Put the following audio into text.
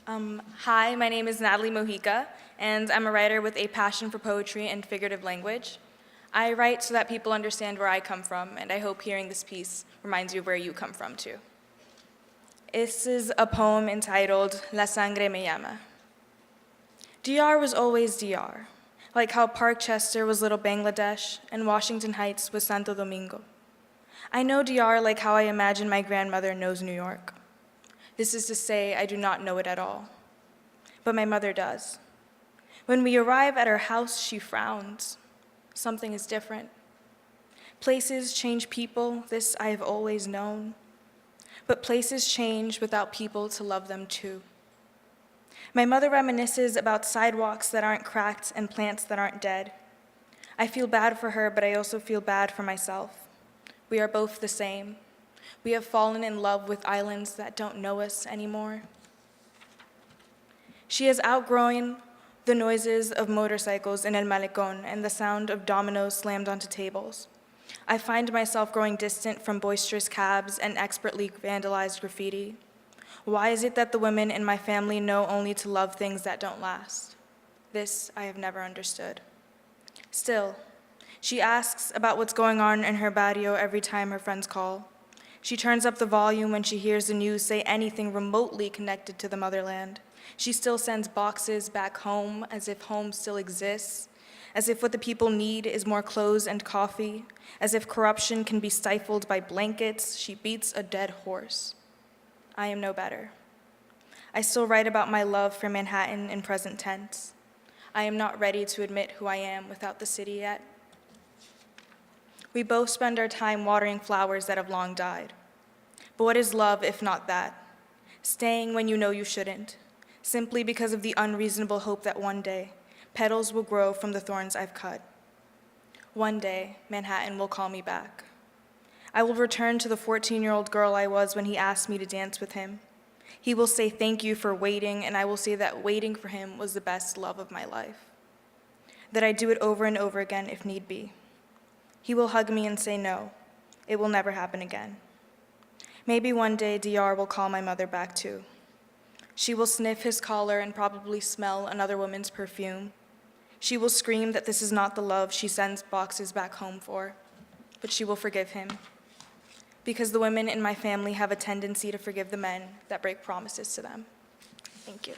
Hi, my name is Natalie Mojica, and I'm a writer with a passion for poetry and figurative language. I write so that people understand where I come from, and I hope hearing this piece reminds you of where you come from too. This is a poem entitled La Sangre me llama. DR was always DR, like how Park Chester was Little Bangladesh and Washington Heights was Santo Domingo. I know DR like how I imagine my grandmother knows New York. This is to say, I do not know it at all. But my mother does. When we arrive at her house, she frowns. Something is different. Places change people, this I have always known. But places change without people to love them too. My mother reminisces about sidewalks that aren't cracked and plants that aren't dead. I feel bad for her, but I also feel bad for myself. We are both the same. We have fallen in love with islands that don't know us anymore. She has outgrown the noises of motorcycles in El Malecón and the sound of dominoes slammed onto tables. I find myself growing distant from boisterous cabs and expertly vandalized graffiti. Why is it that the women in my family know only to love things that don't last? This I have never understood. Still, she asks about what's going on in her barrio every time her friends call. She turns up the volume when she hears the news say anything remotely connected to the motherland. She still sends boxes back home as if home still exists, as if what the people need is more clothes and coffee, as if corruption can be stifled by blankets. She beats a dead horse. I am no better. I still write about my love for Manhattan in present tense. I am not ready to admit who I am without the city yet. We both spend our time watering flowers that have long died. But what is love if not that? Staying when you know you shouldn't, simply because of the unreasonable hope that one day, petals will grow from the thorns I've cut. One day, Manhattan will call me back. I will return to the 14-year-old girl I was when he asked me to dance with him. He will say thank you for waiting, and I will say that waiting for him was the best love of my life. That I'd do it over and over again if need be. He will hug me and say no, it will never happen again. Maybe one day DR will call my mother back too. She will sniff his collar and probably smell another woman's perfume. She will scream that this is not the love she sends boxes back home for, but she will forgive him. Because the women in my family have a tendency to forgive the men that break promises to them. Thank you.